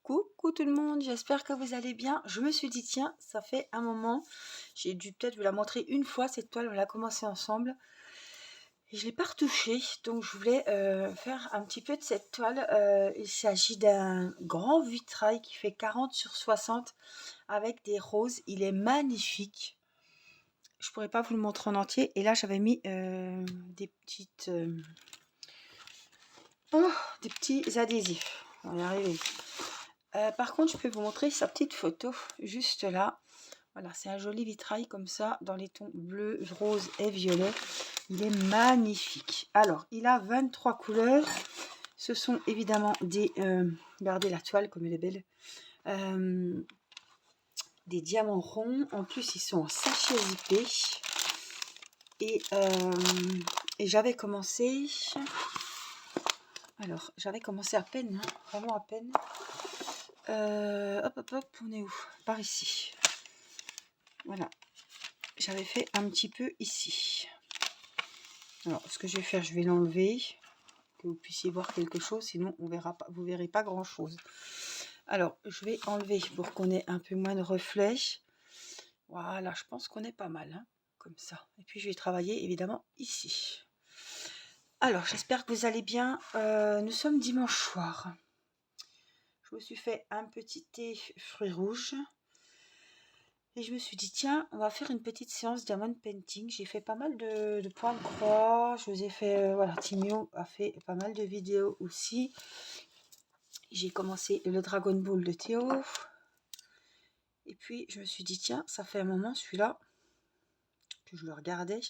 Coucou tout le monde, j'espère que vous allez bien. Je me suis dit, tiens, ça fait un moment. J'ai dû peut-être vous la montrer une fois, cette toile, on l'a commencé ensemble. Et je ne l'ai pas retouchée, donc je voulais faire un petit peu de cette toile. Il s'agit d'un grand vitrail qui fait 40 sur 60 avec des roses. Il est magnifique. Je pourrais pas vous le montrer en entier. Et là, j'avais mis des petites... des petits adhésifs. On va y arriver. Par contre, je peux vous montrer sa petite photo, juste là. Voilà, c'est un joli vitrail comme ça, dans les tons bleu, rose et violet. Il est magnifique. Alors, il a 23 couleurs. Ce sont évidemment des... regardez la toile comme elle est belle. Des diamants ronds. En plus, ils sont en sachet zippé. Et j'avais commencé... Alors, j'avais commencé à peine, hein, vraiment à peine. Hop, on est où? Par ici. Voilà. J'avais fait un petit peu ici. Alors, ce que je vais faire, je vais l'enlever, que vous puissiez voir quelque chose, sinon on verra pas, vous verrez pas grand chose. Alors, je vais enlever pour qu'on ait un peu moins de reflets. Voilà, je pense qu'on est pas mal, hein, comme ça. Et puis, je vais travailler évidemment ici. Alors, j'espère que vous allez bien. Nous sommes dimanche soir. Je me suis fait un petit thé fruits rouges. Et je me suis dit, tiens, on va faire une petite séance diamond painting. J'ai fait pas mal de points de croix. Je vous ai fait, voilà, Timio a fait pas mal de vidéos aussi. J'ai commencé le Dragon Ball de Théo. Et puis, je me suis dit, tiens, ça fait un moment, celui-là, que je le regardais.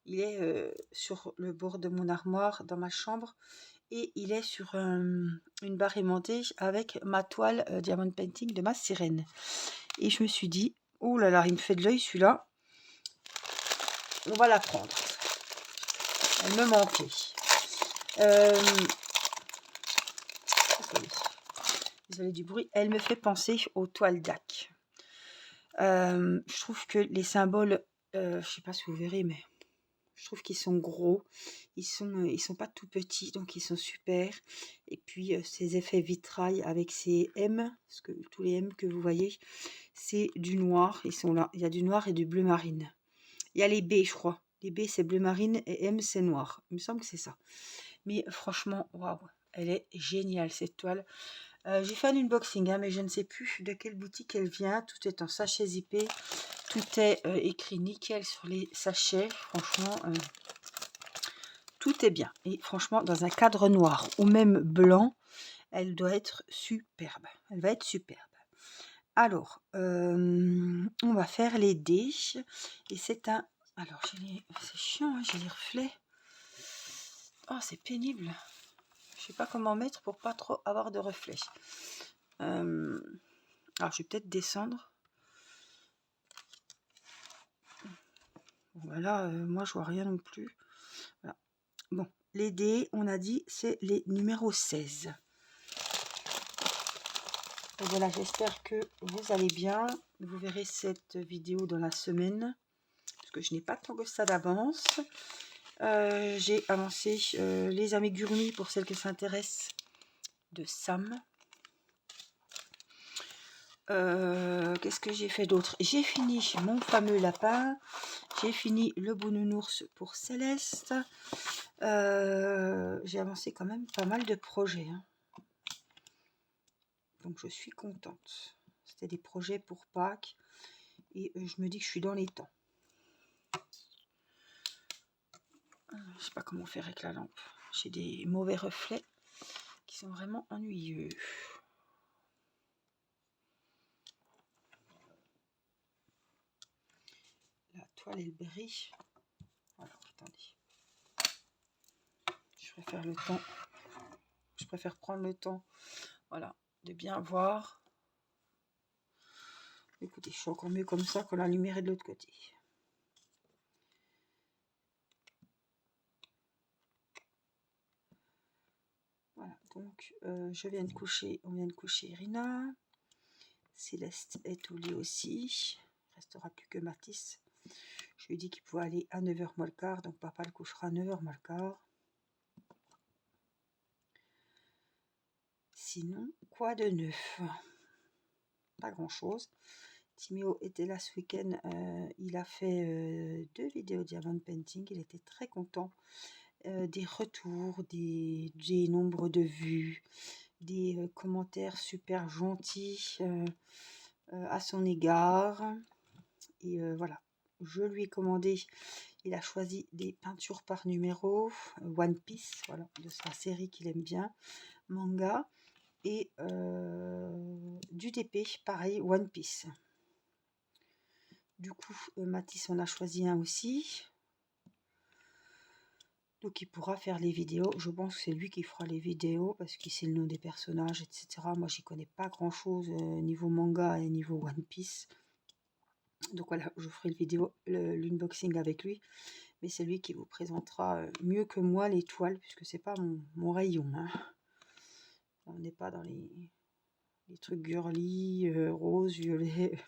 Il est sur le bord de mon armoire, dans ma chambre. Et il est sur une barre aimantée avec ma toile diamond painting de ma sirène. Et je me suis dit, oh là là, il me fait de l'œil celui-là. On va la prendre. Elle me manquait. Désolée du bruit. Elle me fait penser aux toiles DAC. Je trouve que les symboles, je sais pas si vous verrez, mais je trouve qu'ils sont gros. Ils sont pas tout petits, donc ils sont super. Et puis ces effets vitrail avec ces M, parce que tous les M que vous voyez, c'est du noir. Ils sont là. Il y a du noir et du bleu marine. Il y a les B, je crois. Les B, c'est bleu marine et M, c'est noir. Il me semble que c'est ça. Mais franchement, waouh, elle est géniale cette toile. J'ai fait un unboxing, hein, mais je ne sais plus de quelle boutique elle vient. Tout est en sachet zippé. Tout est écrit nickel sur les sachets. Franchement, tout est bien. Et franchement, dans un cadre noir ou même blanc, elle doit être superbe. Elle va être superbe. Alors, on va faire les dés. Et c'est un... Alors, c'est chiant, hein, j'ai les reflets. Oh, c'est pénible. Je sais pas comment mettre pour pas trop avoir de reflets. Alors, je vais peut-être descendre. Voilà, moi, je vois rien non plus. Voilà. Bon, les dés, on a dit, c'est les numéros 16. Et voilà, j'espère que vous allez bien. Vous verrez cette vidéo dans la semaine, parce que je n'ai pas tant que ça d'avance. J'ai avancé les amigurumis pour celles qui s'intéressent de Sam. Qu'est-ce que j'ai fait d'autre? J'ai fini mon fameux lapin. J'ai fini le beau nounours pour Céleste. J'ai avancé quand même pas mal de projets, hein. Donc je suis contente. C'était des projets pour Pâques. Et je me dis que je suis dans les temps. Je sais pas comment faire avec la lampe. J'ai des mauvais reflets qui sont vraiment ennuyeux. La toile, elle brille. Alors, attendez. Je préfère le temps. Je préfère prendre le temps, voilà, de bien voir. Écoutez, je suis encore mieux comme ça quand la lumière est de l'autre côté. Voilà, donc je viens de coucher, on vient de coucher Irina. Céleste est au lit aussi. Il ne restera plus que Mathis. Je lui ai dit qu'il pouvait aller à 9h moins le quart, donc papa le couchera à 9h moins le quart. sinon, quoi de neuf? Pas grand-chose. Timéo était là ce week-end. Il a fait 2 vidéos Diamond Painting. Il était très content. Des retours, des nombres de vues, des commentaires super gentils à son égard. Et voilà, je lui ai commandé, il a choisi des peintures par numéro, One Piece, voilà, de sa série qu'il aime bien, manga, et du DP, pareil, One Piece. Du coup, Matisse en a choisi un aussi. Donc il pourra faire les vidéos. Je pense que c'est lui qui fera les vidéos parce qu'il sait le nom des personnages, etc. Moi, j'y connais pas grand-chose niveau manga et niveau One Piece. Donc voilà, je ferai l'unboxing avec lui. Mais c'est lui qui vous présentera mieux que moi les toiles, puisque c'est pas mon rayon. Hein. On n'est pas dans les trucs girly, rose, violet.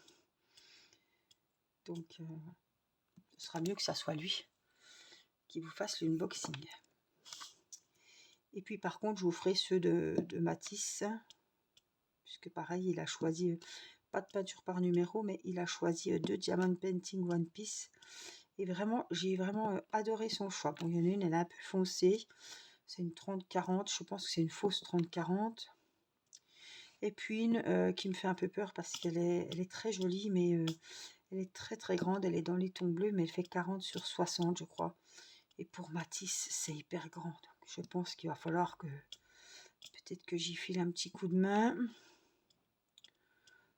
Donc ce sera mieux que ça soit lui qui vous fasse l'unboxing. Et puis par contre, je vous ferai ceux de Matisse, puisque pareil, il a choisi, pas de peinture par numéro, mais il a choisi 2 Diamond Painting One Piece. Et vraiment, j'ai vraiment adoré son choix. Bon, il y en a une, elle est un peu foncée. C'est une 30-40, je pense que c'est une fausse 30-40. Et puis une qui me fait un peu peur parce qu'elle est très jolie, mais elle est très très grande. Elle est dans les tons bleus, mais elle fait 40/60, je crois. Et pour Matisse, c'est hyper grand. Donc je pense qu'il va falloir que peut-être que j'y file un petit coup de main.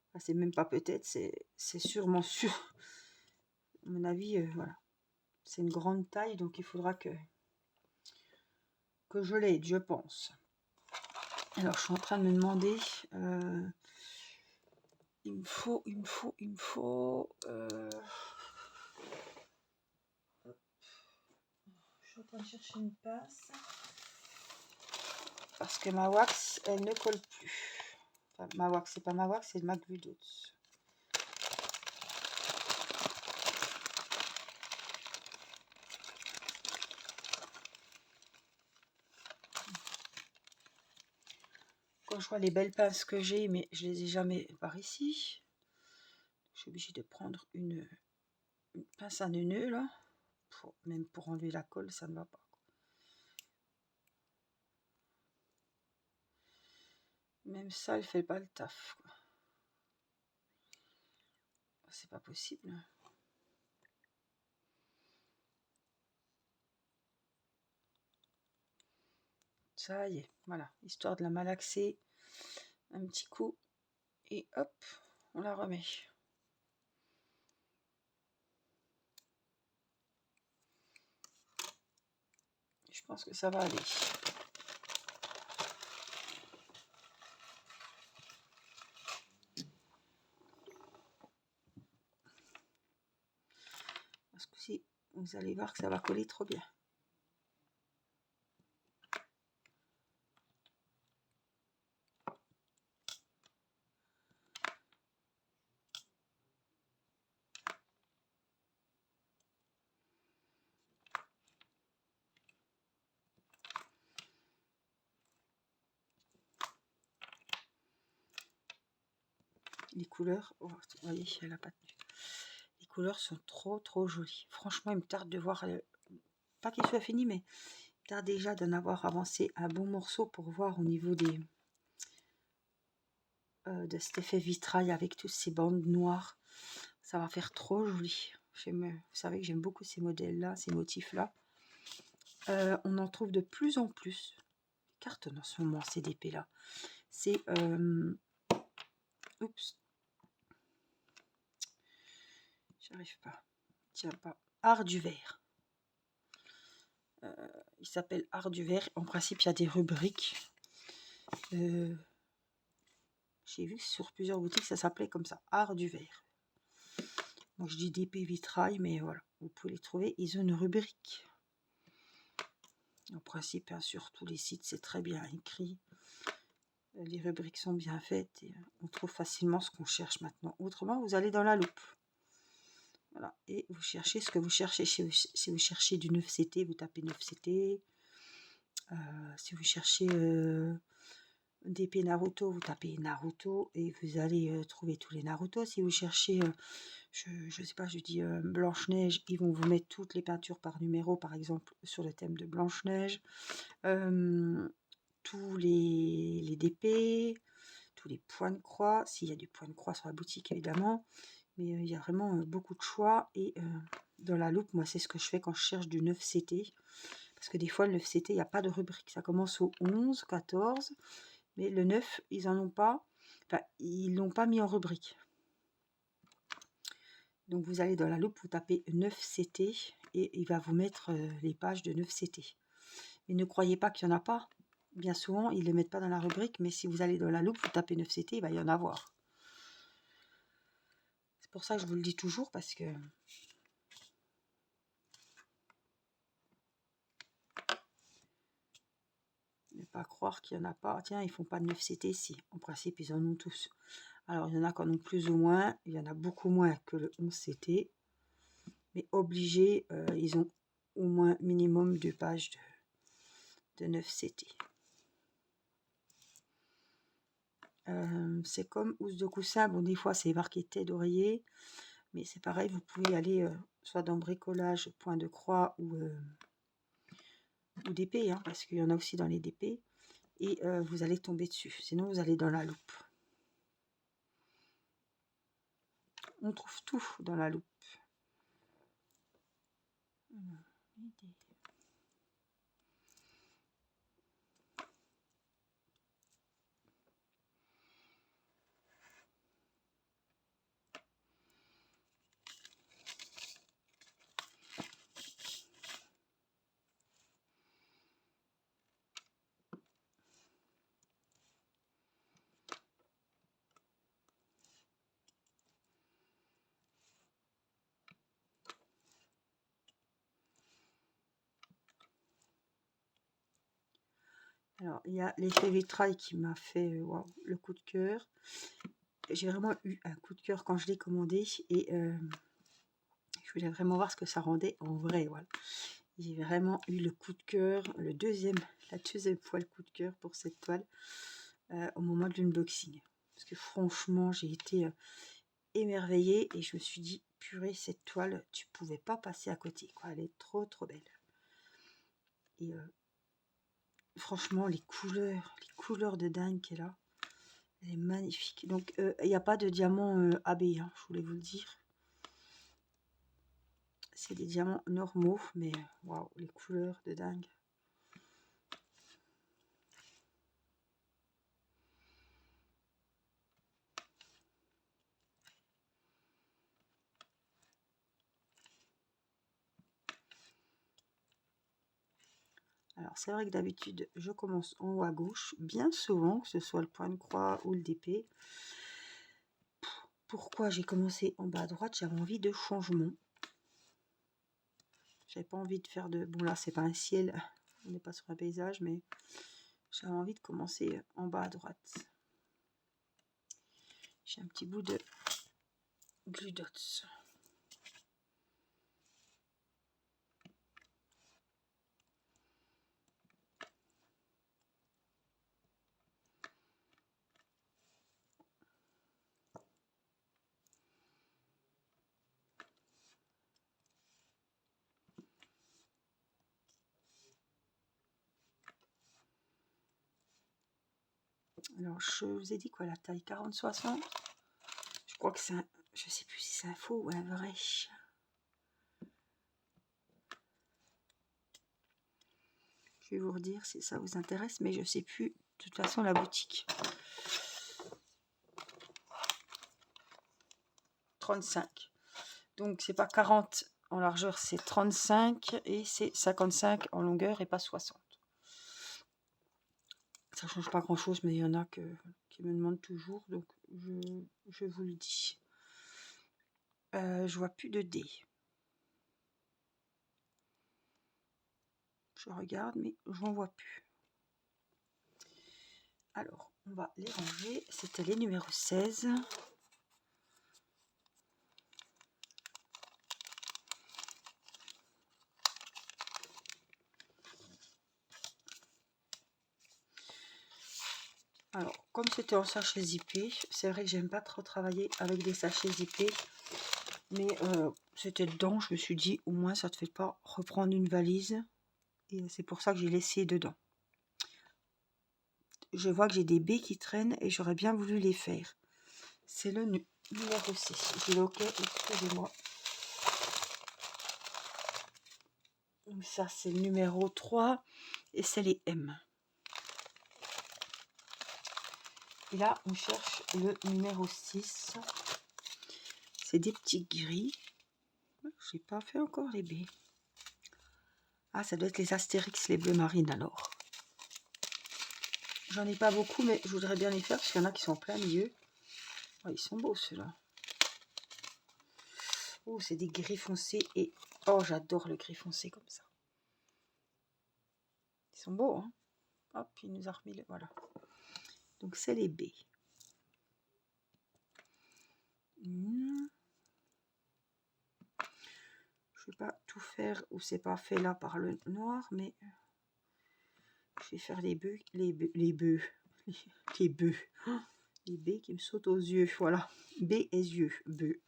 Enfin, c'est même pas peut-être, c'est sûrement sûr. À mon avis, voilà. C'est une grande taille, donc il faudra que je l'aide, je pense. Alors, je suis en train de me demander... il me faut... Je suis en train de chercher une pince. Parce que ma wax, elle ne colle plus. Enfin, ma wax, c'est pas ma wax, c'est ma glue d'os. Quand je vois les belles pinces que j'ai, mais je les ai jamais par ici. Je suis obligée de prendre une pince à neuneu, là. Même pour enlever la colle, ça ne va pas. Même ça, elle fait pas le taf. C'est pas possible. Ça y est, voilà. Histoire de la malaxer un petit coup. Et hop, on la remet. Je pense que ça va aller. Parce que si vous allez voir que ça va coller trop bien. Les couleurs, oh, vous voyez, elle a pas tenu. Les couleurs sont trop jolies. Franchement, il me tarde de voir, pas qu'il soit fini, mais il tarde déjà d'en avoir avancé un bon morceau pour voir au niveau des de cet effet vitrail avec toutes ces bandes noires. Ça va faire trop joli. Vous savez que j'aime beaucoup ces modèles-là, ces motifs-là. On en trouve de plus en plus. Cartonne en ce moment, ces DP-là. C'est... oups. J'arrive pas. Tiens pas. Art du verre. Il s'appelle Art du verre. En principe, il y a des rubriques. J'ai vu que sur plusieurs boutiques, ça s'appelait comme ça. Art du verre. Moi, je dis DP vitrail, mais voilà. Vous pouvez les trouver. Ils ont une rubrique. En principe, hein, sur tous les sites, c'est très bien écrit. Les rubriques sont bien faites et on trouve facilement ce qu'on cherche maintenant. Autrement, vous allez dans la loupe. Voilà. Et vous cherchez ce que vous cherchez. Si vous cherchez du 9CT, vous tapez 9CT. Si vous cherchez d'épée Naruto, vous tapez Naruto et vous allez trouver tous les Naruto. Si vous cherchez, je sais pas, je dis Blanche-Neige, ils vont vous mettre toutes les peintures par numéro, par exemple, sur le thème de Blanche-Neige. Tous les DP, tous les points de croix, s'il y a du point de croix sur la boutique évidemment, mais il y a vraiment beaucoup de choix. Et dans la loupe, moi c'est ce que je fais quand je cherche du 9CT, parce que des fois le 9CT, il n'y a pas de rubrique, ça commence au 11, 14, mais le 9, ils en ont pas, enfin ils l'ont pas mis en rubrique. Donc vous allez dans la loupe, vous tapez 9CT et il va vous mettre les pages de 9CT. Mais ne croyez pas qu'il n'y en a pas. Bien souvent, ils ne les mettent pas dans la rubrique, mais si vous allez dans la loupe, vous tapez 9CT, il va y en avoir. C'est pour ça que je vous le dis toujours, parce que ne pas croire qu'il n'y en a pas. Tiens, ils font pas de 9CT, si. En principe, ils en ont tous. Alors, il y en a qui en ont plus ou moins. Il y en a beaucoup moins que le 11CT. Mais obligés, ils ont au moins minimum 2 pages de 9CT. C'est comme housse de coussin. Bon, des fois, c'est marqué tête d'oreiller. Mais c'est pareil, vous pouvez aller soit dans bricolage, point de croix ou DP, hein, parce qu'il y en a aussi dans les DP. Et vous allez tomber dessus. Sinon, vous allez dans la loupe. On trouve tout dans la loupe. Alors, il y a l'effet vitrail qui m'a fait wow, le coup de cœur. J'ai vraiment eu un coup de cœur quand je l'ai commandé et je voulais vraiment voir ce que ça rendait en vrai. Voilà. J'ai vraiment eu le coup de cœur, la deuxième fois le coup de cœur pour cette toile au moment de l'unboxing. Parce que franchement, j'ai été émerveillée et je me suis dit, purée, cette toile, tu pouvais pas passer à côté. Quoi. Elle est trop trop belle. Et franchement, les couleurs de dingue qu'elle a, elle est magnifique. Donc, il n'y a pas de diamant AB, hein, je voulais vous le dire. C'est des diamants normaux, mais waouh, les couleurs de dingue. Alors, c'est vrai que d'habitude, je commence en haut à gauche, bien souvent, que ce soit le point de croix ou le DP. Pourquoi j'ai commencé en bas à droite? J'avais envie de changement. J'avais pas envie de faire de... Bon, là, c'est pas un ciel, on n'est pas sur un paysage, mais j'avais envie de commencer en bas à droite. J'ai un petit bout de Glue Dots. Alors, je vous ai dit quoi, la taille 40-60. Je crois que c'est un... Je sais plus si c'est un faux ou un vrai. Je vais vous redire si ça vous intéresse, mais je sais plus. De toute façon, la boutique. 35. Donc, c'est pas 40 en largeur, c'est 35 et c'est 55 en longueur et pas 60. Ça change pas grand chose, mais il y en a qui me demandent toujours, donc je vous le dis. Je vois plus de dés. Je regarde, mais j'en vois plus. Alors, on va les ranger. C'était les numéros 16. Alors, comme c'était en sachet zippé, c'est vrai que j'aime pas trop travailler avec des sachets zippés, mais c'était dedans, je me suis dit au moins ça te fait pas reprendre une valise, et c'est pour ça que j'ai laissé dedans. Je vois que j'ai des baies qui traînent et j'aurais bien voulu les faire. C'est le numéro 6. J'ai OK, excusez-moi. Ça, c'est le numéro 3 et c'est les M. Et là, on cherche le numéro 6. C'est des petits gris. J'ai pas fait encore les baies. Ah, ça doit être les Astérix, les bleus marines alors. J'en ai pas beaucoup, mais je voudrais bien les faire parce qu'il y en a qui sont en plein milieu. Oh, ils sont beaux ceux-là. Oh, c'est des gris foncés et... Oh, j'adore le gris foncé comme ça. Ils sont beaux, hein. Hop, il nous a remis le... Voilà. Donc, c'est les baies. Je vais pas tout faire où c'est pas fait là par le noir, mais je vais faire les bœufs, les bœufs, les baies qui me sautent aux yeux. Voilà, baies et yeux, bœufs.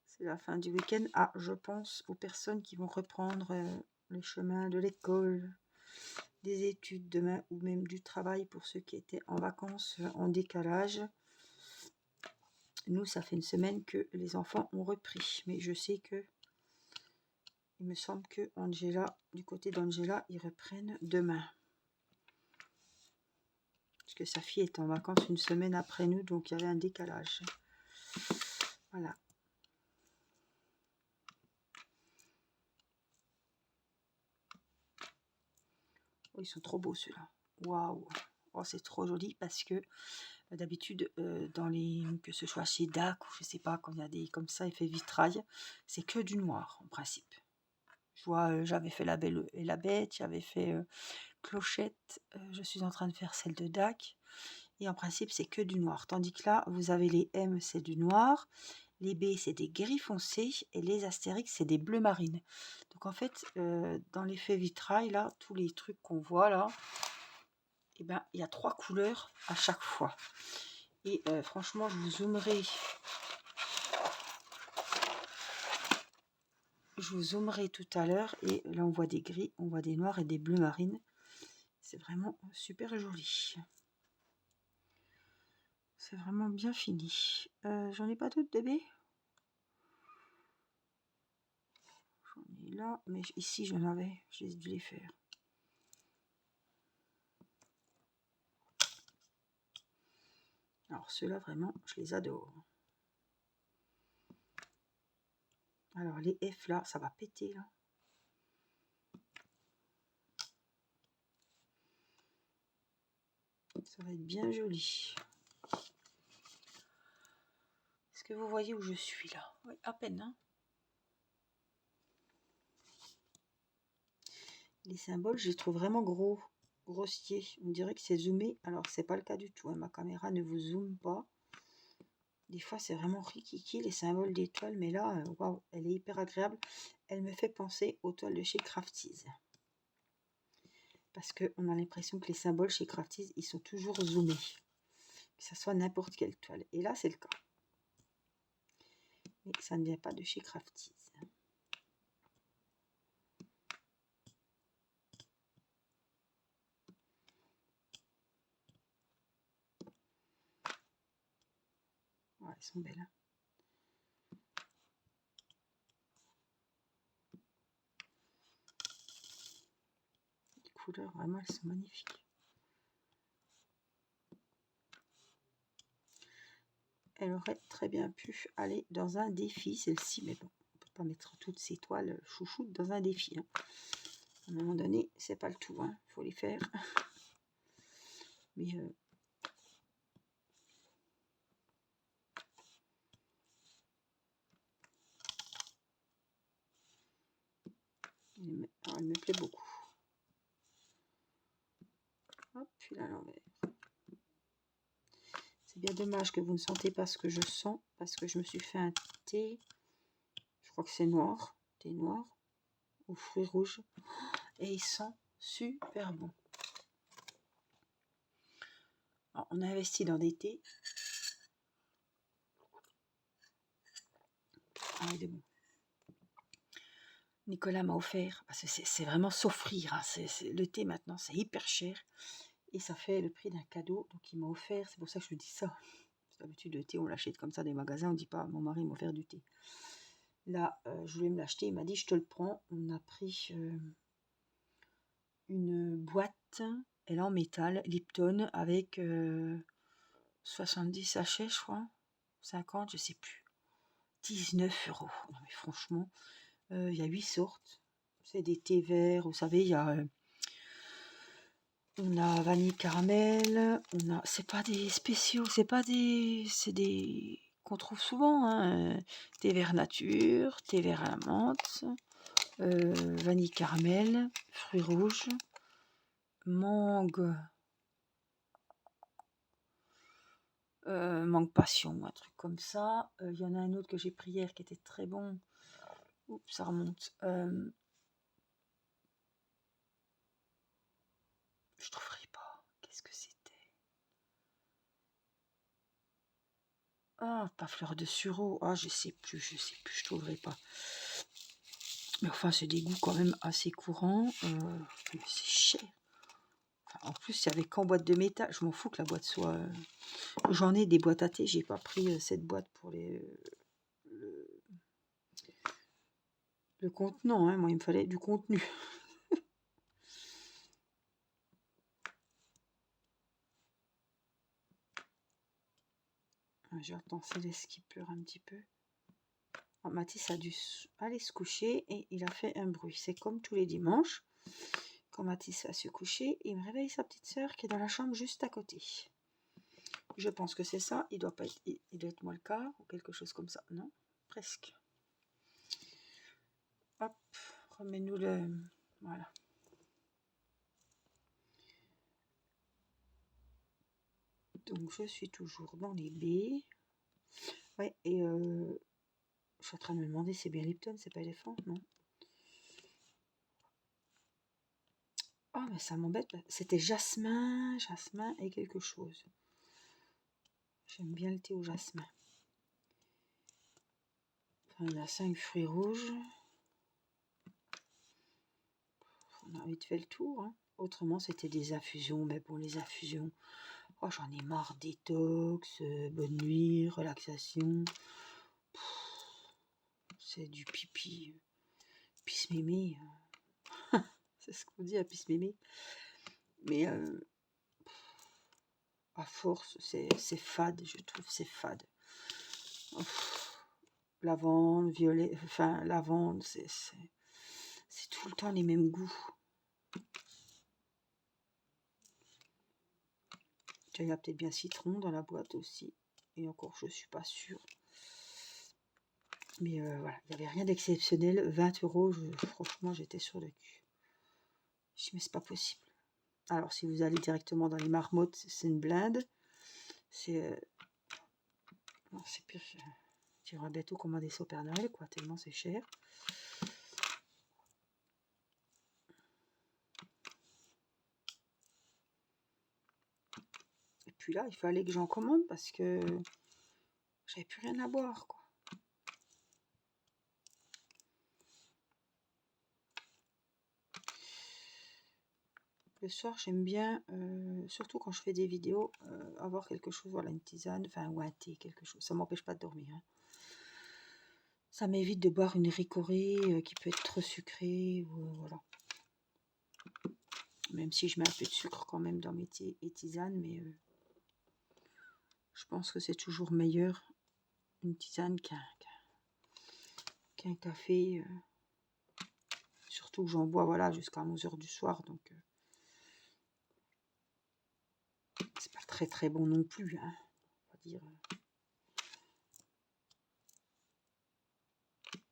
C'est la fin du week-end. Ah, je pense aux personnes qui vont reprendre le chemin de l'école, des études demain ou même du travail pour ceux qui étaient en vacances en décalage. Nous, ça fait une semaine que les enfants ont repris, mais je sais que il me semble que Angela, du côté d'Angela, ils reprennent demain. Parce que sa fille est en vacances une semaine après nous, donc il y avait un décalage. Voilà. Oh, ils sont trop beaux ceux-là. Waouh. Oh, c'est trop joli parce que d'habitude, dans les, que ce soit chez DAC ou je sais pas, quand il y a des comme ça, effet vitrail, c'est que du noir en principe. Je vois, j'avais fait La Belle et la Bête, j'avais fait Clochette, je suis en train de faire celle de DAC. Et en principe, c'est que du noir. Tandis que là, vous avez les M, c'est du noir. Les B, c'est des gris foncés. Et les Astérix, c'est des bleus marines. Donc en fait, dans l'effet vitrail, là, tous les trucs qu'on voit là, eh ben, il y a 3 couleurs à chaque fois. Et franchement, je vous zoomerai. Je vous zoomerai tout à l'heure. Et là, on voit des gris, on voit des noirs et des bleus marines. C'est vraiment super joli. C'est vraiment bien fini. J'en ai pas d'autres de baies. J'en ai là, mais ici j'en avais, j'ai dû les faire. Alors ceux-là vraiment, je les adore. Alors les F là, ça va péter là. Ça va être bien joli. Est-ce que vous voyez où je suis là? Oui, à peine, hein. Les symboles, je les trouve vraiment grossiers. On dirait que c'est zoomé. Alors, c'est pas le cas du tout, hein. Ma caméra ne vous zoome pas. Des fois, c'est vraiment rikiki, les symboles d'étoiles. Mais là, waouh, elle est hyper agréable. Elle me fait penser aux toiles de chez Crafties. Parce qu'on a l'impression que les symboles chez Crafties, ils sont toujours zoomés. Que ce soit n'importe quelle toile. Et là, c'est le cas. Mais ça ne vient pas de chez Crafties. Ouais, elles sont belles. Hein. Les couleurs, vraiment, elles sont magnifiques. Elle aurait très bien pu aller dans un défi, celle-ci, mais bon, on ne peut pas mettre toutes ces toiles chouchoutes dans un défi. Hein. À un moment donné, c'est pas le tout, il faut les faire. Mais elle me plaît beaucoup. Hop, puis là, à l'envers. C'est bien dommage que vous ne sentez pas ce que je sens, parce que je me suis fait un thé, je crois que c'est noir, thé noir, aux fruits rouges. et ils sont super bons. Alors, on a investi dans des thés. Ah, il est bon. Nicolas m'a offert, parce que c'est vraiment s'offrir, hein, le thé maintenant c'est hyper cher et ça fait le prix d'un cadeau, donc il m'a offert, c'est pour ça que je dis ça. D'habitude le thé on l'achète comme ça des magasins, on dit pas mon mari m'a offert du thé. Là je voulais me l'acheter, il m'a dit je te le prends. On a pris une boîte, elle est en métal, Lipton, avec 70 sachets je crois, 50 je sais plus, 19 €. Non mais franchement, il y a 8 sortes. C'est des thés verts, vous savez, il y a on a vanille caramel, on a, c'est pas des spéciaux, c'est pas des, c'est des qu'on trouve souvent, hein, thé vert nature, thé vert à la menthe, vanille caramel, fruits rouges, mangue, mangue passion, un truc comme ça. Il y en a un autre que j'ai pris hier qui était très bon. Oups, ça remonte. Je trouverai pas. Qu'est-ce que c'était? Ah, pas fleur de sureau. Ah, je sais plus, je trouverai pas. Mais enfin, c'est des goûts quand même assez courants. Mais c'est cher. Enfin, en plus, c'est avec qu'en boîte de métal. Je m'en fous que la boîte soit... J'en ai des boîtes à thé. J'ai pas pris cette boîte pour le contenant. Hein. Moi, il me fallait du contenu. J'entends Céleste qui pleure un petit peu. Oh, Mathis a dû aller se coucher et il a fait un bruit. C'est comme tous les dimanches. Quand Mathis va se coucher, il me réveille sa petite sœur qui est dans la chambre juste à côté. Je pense que c'est ça. Il doit pas être, il doit être Molka ou quelque chose comme ça. Non, presque. Hop, remets-nous le... Voilà. Donc, je suis toujours dans les baies. Ouais, et je suis en train de me demander si c'est bien Lipton, c'est pas éléphant, non? Oh, mais ça m'embête. C'était jasmin et quelque chose. J'aime bien le thé au jasmin. Enfin, il y a 5 fruits rouges. On a vite fait le tour. Hein. Autrement, c'était des infusions. Mais bon, les infusions, oh, j'en ai marre. Détox, bonne nuit, relaxation. C'est du pipi. Pisse-mémé. C'est ce qu'on dit à pisse-mémé. Mais à force, c'est fade, je trouve, c'est fade. Lavande, violet, enfin, lavande, c'est tout le temps les mêmes goûts. Il y a peut-être bien citron dans la boîte aussi. Et encore, je suis pas sûre. Mais voilà, il n'y avait rien d'exceptionnel. 20 €, franchement, j'étais sur le cul. Je dis, mais c'est pas possible. Alors, si vous allez directement dans les marmottes, c'est une blinde. C'est pire. Tu auras bientôt commandé ça au Père Noël, quoi, tellement c'est cher. Et puis là, il fallait que j'en commande parce que j'avais plus rien à boire, quoi. Le soir, j'aime bien, surtout quand je fais des vidéos, avoir quelque chose, voilà, une tisane, enfin, ou un thé, quelque chose. Ça m'empêche pas de dormir. Hein. Ça m'évite de boire une ricorée qui peut être trop sucrée, ou voilà. Même si je mets un peu de sucre quand même dans mes thés et tisanes, mais je pense que c'est toujours meilleur une tisane qu'un café. Surtout que j'en bois, voilà, jusqu'à 11 h du soir, donc c'est pas très très bon non plus, hein, on va dire.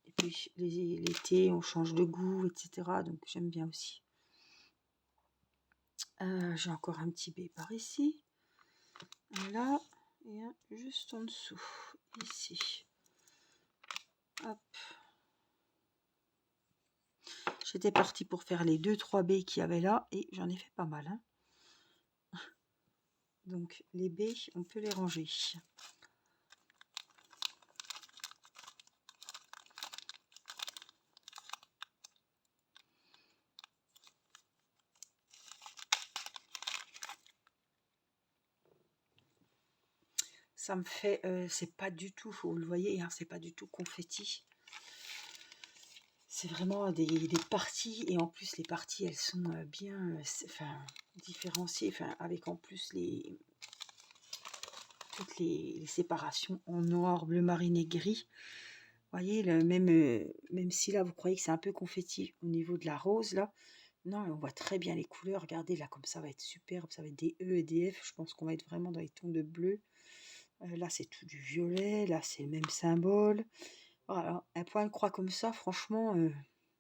Et puis les thés, on change de goût, etc. Donc j'aime bien aussi. J'ai encore un petit B par ici. Là, et un juste en dessous. Ici. Hop. J'étais partie pour faire les 2-3 baies qu'il y avait là et j'en ai fait pas mal. Hein. Donc les baies, on peut les ranger. Ça me fait, c'est pas du tout, vous le voyez, hein, c'est pas du tout confetti. C'est vraiment des parties, et en plus les parties elles sont bien enfin, différenciées, enfin, avec en plus toutes les séparations en noir, bleu marine et gris. Vous voyez, même si là vous croyez que c'est un peu confetti au niveau de la rose là, non, on voit très bien les couleurs. Regardez là, comme ça va être superbe, ça va être des E et des F. Je pense qu'on va être vraiment dans les tons de bleu. Là c'est tout du violet, là c'est le même symbole. Voilà, un point de croix comme ça, franchement,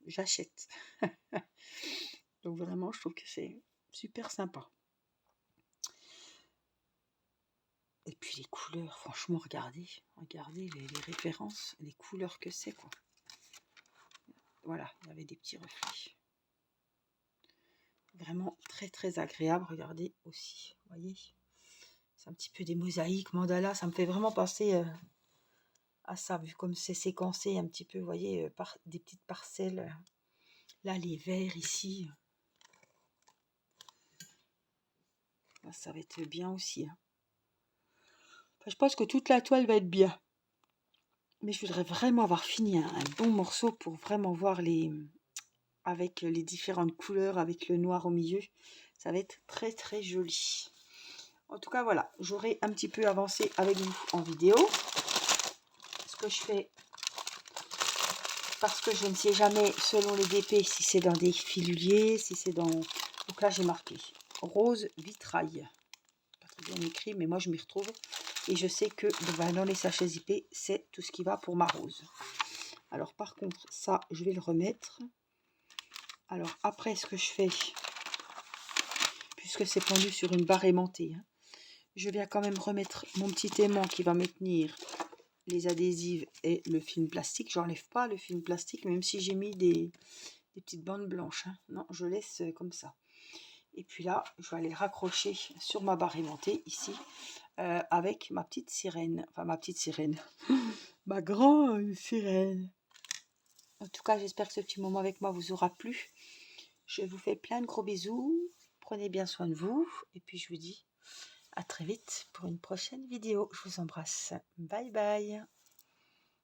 j'achète. Donc vraiment, je trouve que c'est super sympa. Et puis les couleurs, franchement, regardez les références, les couleurs que c'est, quoi. Voilà, il y avait des petits reflets. Vraiment très très agréable, regardez aussi, vous voyez. C'est un petit peu des mosaïques, mandalas, ça me fait vraiment penser à ça, vu comme c'est séquencé un petit peu, vous voyez, par des petites parcelles. Là, les verts ici. Là, ça va être bien aussi. Hein. Enfin, je pense que toute la toile va être bien. Mais je voudrais vraiment avoir fini un bon morceau pour vraiment voir avec les différentes couleurs, avec le noir au milieu. Ça va être très très joli. En tout cas, voilà, j'aurai un petit peu avancé avec vous en vidéo. Ce que je fais, parce que je ne sais jamais, selon les DP, si c'est dans des filuliers, si c'est dans... Donc là, j'ai marqué rose vitrail. Pas très bien écrit, mais moi, je m'y retrouve. Et je sais que dans les sachets IP, c'est tout ce qui va pour ma rose. Alors, par contre, ça, je vais le remettre. Alors, après, ce que je fais, puisque c'est pendu sur une barre aimantée, hein, je viens quand même remettre mon petit aimant qui va me tenir les adhésives et le film plastique. J'enlève pas le film plastique, même si j'ai mis des petites bandes blanches. Hein. Non, je laisse comme ça. Et puis là, je vais aller le raccrocher sur ma barre aimantée, ici, avec ma petite sirène. Enfin, ma petite sirène. Ma grande sirène. En tout cas, j'espère que ce petit moment avec moi vous aura plu. Je vous fais plein de gros bisous. Prenez bien soin de vous. Et puis, je vous dis à très vite pour une prochaine vidéo. Je vous embrasse. Bye bye.